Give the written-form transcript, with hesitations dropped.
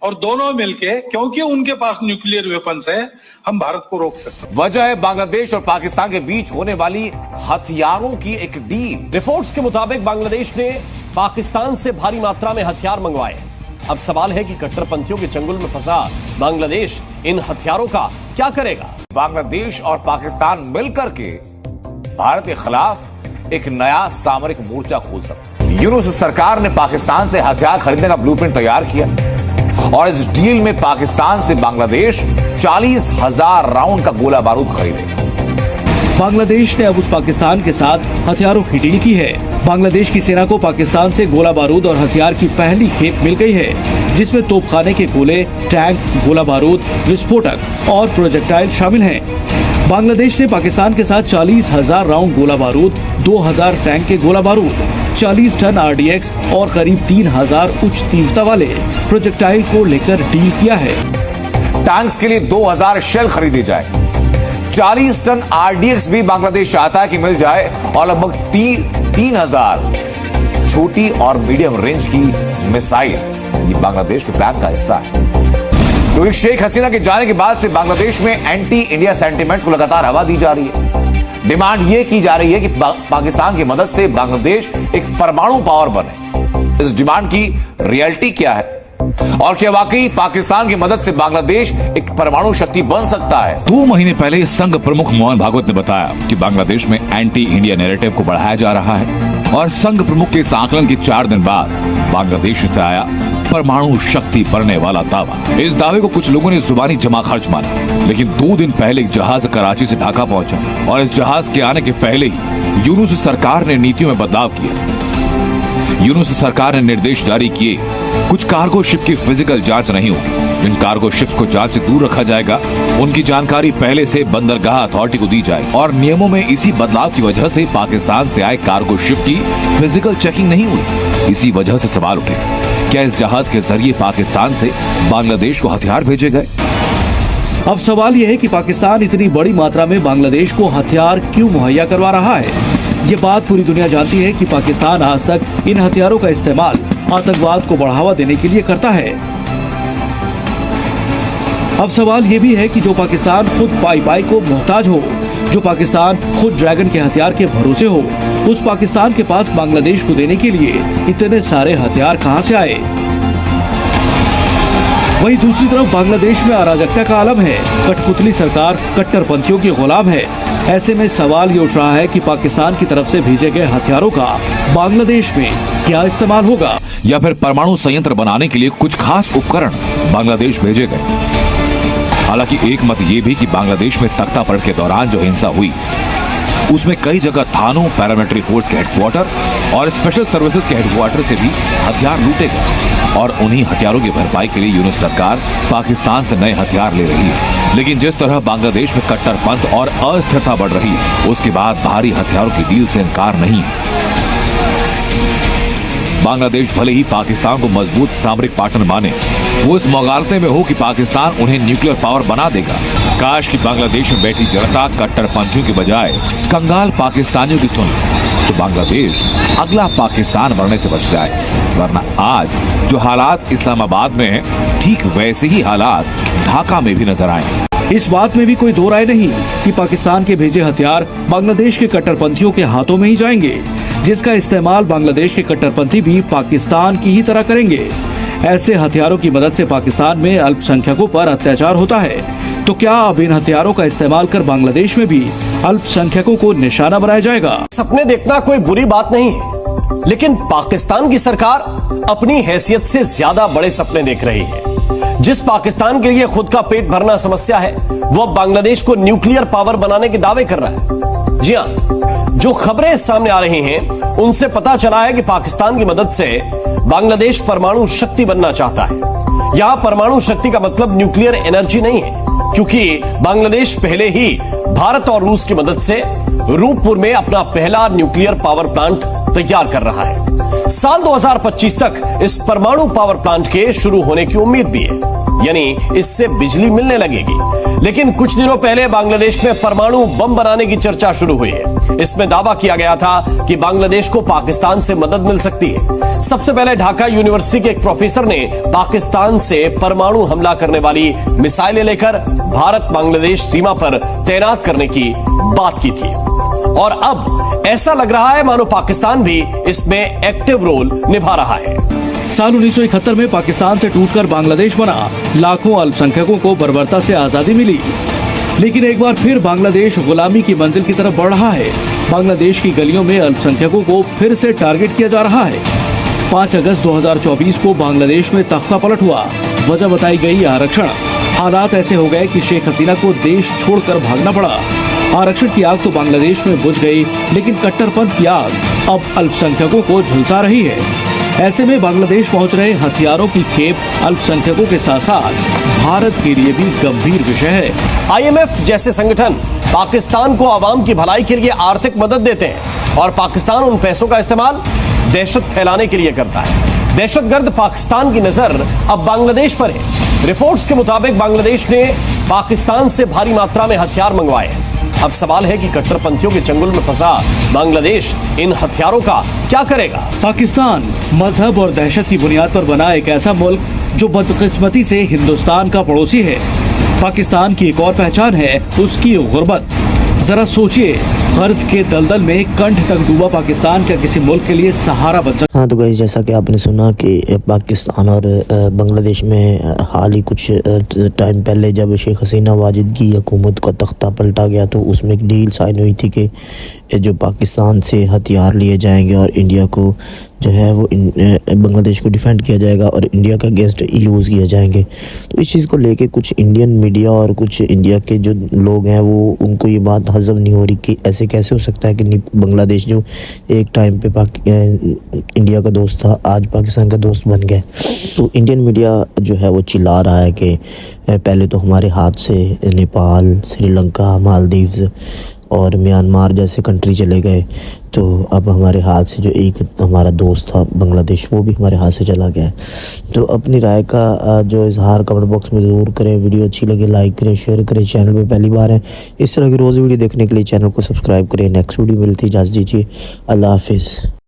और दोनों मिलके, क्योंकि उनके पास न्यूक्लियर वेपन्स है, हम भारत को रोक सकते हैं। वजह है बांग्लादेश और पाकिस्तान के बीच होने वाली हथियारों की एक डील। रिपोर्ट्स के मुताबिक बांग्लादेश ने पाकिस्तान से भारी मात्रा में हथियार मंगवाए। अब सवाल है कि कट्टरपंथियों के चंगुल में फंसा बांग्लादेश इन हथियारों का क्या करेगा। बांग्लादेश और पाकिस्तान मिलकर के भारत के खिलाफ एक नया सामरिक मोर्चा खोल सकते हैं। यूनुस सरकार ने पाकिस्तान से हथियार खरीदने का ब्लूप्रिंट तैयार किया और इस डील में पाकिस्तान से बांग्लादेश 40,000 राउंड का गोला बारूद खरीदेगा। बांग्लादेश ने अब उस पाकिस्तान के साथ हथियारों की डील की है। बांग्लादेश की सेना को पाकिस्तान से गोला बारूद और हथियार की पहली खेप मिल गई है, जिसमें तोपखाने के गोले, टैंक, गोला बारूद, विस्फोटक और प्रोजेक्टाइल शामिल हैं। बांग्लादेश ने पाकिस्तान के साथ 40,000 राउंड गोला बारूद, 2,000 टैंक के गोला बारूद, 40 टन RDX और करीब 3,000 उच्च तीव्रता वाले प्रोजेक्टाइल को लेकर डील किया है। टैंक्स के लिए 2,000 शेल खरीदे जाए। 40 टन RDX भी बांग्लादेश चाहता है कि मिल जाए और लगभग 3,000 छोटी और मीडियम रेंज की मिसाइल। ये बांग्लादेश के प्लान का हिस्सा है, क्योंकि शेख हसीना के जाने के बाद से बांग्लादेश में एंटी इंडिया सेंटीमेंट्स को लगातार हवा दी जा रही है। डिमांड ये की जा रही है कि पाकिस्तान की मदद से बांग्लादेश एक परमाणु पावर बने। इस डिमांड की रियलिटी क्या है और क्या वाकई पाकिस्तान की मदद से बांग्लादेश एक परमाणु शक्ति बन सकता है? 2 महीने पहले संघ प्रमुख मोहन भागवत ने बताया कि बांग्लादेश में एंटी इंडिया नैरेटिव को बढ़ाया जा रहा है और संघ प्रमुख के इस आकलन के 4 दिन बाद बांग्लादेश से आया परमाणु शक्ति बनने वाला दावा। इस दावे को कुछ लोगों ने जुबानी जमा खर्च माना, लेकिन 2 दिन पहले एक जहाज कराची से ढाका पहुंचा और इस जहाज के आने के पहले ही यूनुस सरकार ने नीतियों में बदलाव किया। यूनुस सरकार ने निर्देश जारी किए, कुछ कार्गो शिप की फिजिकल जांच नहीं होगी। जिन कार्गो शिप को जांच से दूर रखा जाएगा, उनकी जानकारी पहले से बंदरगाह अथॉरिटी को दी जाएगी। और नियमों में इसी बदलाव की वजह से पाकिस्तान से आए कार्गो शिप की फिजिकल चेकिंग नहीं हुई। इसी वजह से सवाल उठे, क्या इस जहाज के जरिए पाकिस्तान से बांग्लादेश को हथियार भेजे गए? अब सवाल यह है कि पाकिस्तान इतनी बड़ी मात्रा में बांग्लादेश को हथियार क्यों मुहैया करवा रहा है। ये बात पूरी दुनिया जानती है कि पाकिस्तान आज तक इन हथियारों का इस्तेमाल आतंकवाद को बढ़ावा देने के लिए करता है। अब सवाल ये भी है कि जो पाकिस्तान खुद पाई को मोहताज हो, जो पाकिस्तान खुद ड्रैगन के हथियार के भरोसे हो, उस पाकिस्तान के पास बांग्लादेश को देने के लिए इतने सारे हथियार कहां से आए। वहीं दूसरी तरफ बांग्लादेश में अराजकता का आलम है। कठपुतली सरकार कट्टरपंथियों की गुलाम है। ऐसे में सवाल ये उठ रहा है कि पाकिस्तान की तरफ से भेजे गए हथियारों का बांग्लादेश में क्या इस्तेमाल होगा, या फिर परमाणु संयंत्र बनाने के लिए कुछ खास उपकरण बांग्लादेश भेजे गए। हालांकि एक मत ये भी कि बांग्लादेश में तख्ता पलट के दौरान जो हिंसा हुई, उसमें कई जगह थानों, पैरामिलिट्री फोर्स के हेडक्वार्टर और स्पेशल सर्विसेज के हेडक्वार्टर से भी हथियार लूटे गए और उन्हीं हथियारों की भरपाई के लिए यूनुस सरकार पाकिस्तान से नए हथियार ले रही है। लेकिन जिस तरह बांग्लादेश में कट्टरपंथ और अस्थिरता बढ़ रही है, उसके बाद भारी हथियारों की डील से इनकार नहीं है। बांग्लादेश भले ही पाकिस्तान को मजबूत सामरिक पार्टनर माने, वो इस मुगालते में हो कि पाकिस्तान उन्हें न्यूक्लियर पावर बना देगा। काश कि बांग्लादेश में बैठी जनता कट्टरपंथियों की बजाय कंगाल पाकिस्तानियों की सुन, तो बांग्लादेश अगला पाकिस्तान बनने से बच जाए। वरना आज जो हालात इस्लामाबाद में हैं, ठीक वैसे ही हालात ढाका में भी नजर आए। इस बात में भी कोई दो राय नहीं कि पाकिस्तान के भेजे हथियार बांग्लादेश के कट्टरपंथियों के हाथों में ही जाएंगे, जिसका इस्तेमाल बांग्लादेश के कट्टरपंथी भी पाकिस्तान की ही तरह करेंगे। ऐसे हथियारों की मदद से पाकिस्तान में अल्पसंख्यकों पर अत्याचार होता है, तो क्या अब इन हथियारों का इस्तेमाल कर बांग्लादेश में भी अल्पसंख्यकों को निशाना बनाया जाएगा? सपने देखना कोई बुरी बात नहीं है, लेकिन पाकिस्तान की सरकार अपनी हैसियत से ज्यादा बड़े सपने देख रही है। जिस पाकिस्तान के लिए खुद का पेट भरना समस्या है, वो अब बांग्लादेश को न्यूक्लियर पावर बनाने के दावे कर रहा है। जी हाँ, जो खबरें सामने आ रही हैं, उनसे पता चला है कि पाकिस्तान की मदद से बांग्लादेश परमाणु शक्ति बनना चाहता है। यहां परमाणु शक्ति का मतलब न्यूक्लियर एनर्जी नहीं है, क्योंकि बांग्लादेश पहले ही भारत और रूस की मदद से रूपपुर में अपना पहला न्यूक्लियर पावर प्लांट तैयार कर रहा है। साल 2025 तक इस परमाणु पावर प्लांट के शुरू होने की उम्मीद भी है। यानी इससे बिजली मिलने लगेगी। लेकिन कुछ दिनों पहले बांग्लादेश में परमाणु बम बनाने की चर्चा शुरू हुई है। इसमें दावा किया गया था कि बांग्लादेश को पाकिस्तान से मदद मिल सकती है। सबसे पहले ढाका यूनिवर्सिटी के एक प्रोफेसर ने पाकिस्तान से परमाणु हमला करने वाली मिसाइलें लेकर भारत बांग्लादेश सीमा पर तैनात करने की बात की थी। और अब ऐसा लग रहा है मानो पाकिस्तान भी इसमें एक्टिव रोल निभा रहा है। साल 1971 में पाकिस्तान से टूटकर बांग्लादेश बना, लाखों अल्पसंख्यकों को बर्बरता से आजादी मिली। लेकिन एक बार फिर बांग्लादेश गुलामी की मंजिल की तरफ बढ़ रहा है। बांग्लादेश की गलियों में अल्पसंख्यकों को फिर से टारगेट किया जा रहा है। 5 अगस्त 2024 को बांग्लादेश में तख्ता पलट हुआ। वजह बताई गई आरक्षण। हालात ऐसे हो गए कि शेख हसीना को देश छोड़कर भागना पड़ा। आरक्षण की आग तो बांग्लादेश में बुझ गई, लेकिन कट्टरपंथ की आग अब अल्पसंख्यकों को झुलसा रही है। ऐसे में बांग्लादेश पहुंच रहे हथियारों की खेप अल्पसंख्यकों के साथ साथ भारत के लिए भी गंभीर विषय है। IMF जैसे संगठन पाकिस्तान को आवाम की भलाई के लिए आर्थिक मदद देते हैं और पाकिस्तान उन पैसों का इस्तेमाल दहशत फैलाने के लिए करता है। दहशतगर्द पाकिस्तान की नजर अब बांग्लादेश पर है। रिपोर्ट्स के मुताबिक बांग्लादेश ने पाकिस्तान से भारी मात्रा में हथियार मंगवाए हैं। अब सवाल है कि कट्टरपंथियों के चंगुल में फंसा बांग्लादेश इन हथियारों का क्या करेगा। पाकिस्तान मजहब और दहशत की बुनियाद पर बना एक ऐसा मुल्क जो बदकिस्मती से हिंदुस्तान का पड़ोसी है। पाकिस्तान की एक और पहचान है उसकी गुर्बत। जरा सोचिए, कर्ज के दलदल में कंठ तक डूबा पाकिस्तान क्या किसी मुल्क के लिए सहारा बन सकता? हाँ तो गाइस, जैसा कि आपने सुना कि पाकिस्तान और बांग्लादेश में हाल ही कुछ टाइम पहले जब शेख हसीना वाजिद की हुकूमत का तख्ता पलटा गया तो उसमें एक डील साइन हुई थी कि जो पाकिस्तान से हथियार लिए जाएंगे और इंडिया को जो है वो बांग्लादेश को डिफेंड किया जाएगा और इंडिया के अगेंस्ट यूज़ किए जाएंगे। तो इस चीज़ को लेके कुछ इंडियन मीडिया और कुछ इंडिया के जो लोग हैं वो उनको ये बात हजम नहीं हो रही कि ऐसे कैसे हो सकता है कि बांग्लादेश जो एक टाइम पे इंडिया का दोस्त था आज पाकिस्तान का दोस्त बन गया। तो इंडियन मीडिया जो है वो चिल्ला रहा है कि पहले तो हमारे हाथ से नेपाल, श्रीलंका, मालदीव्स और म्यांमार जैसे कंट्री चले गए, तो अब हमारे हाथ से जो एक हमारा दोस्त था बांग्लादेश वो भी हमारे हाथ से चला गया। तो अपनी राय का जो इजहार कमेंट बॉक्स में ज़रूर करें। वीडियो अच्छी लगे लाइक करें, शेयर करें। चैनल पे पहली बार है इस तरह की रोज़ वीडियो देखने के लिए चैनल को सब्सक्राइब करें। नेक्स्ट वीडियो मिलती है, इजाज़त दीजिए। अल्लाह हाफिज़।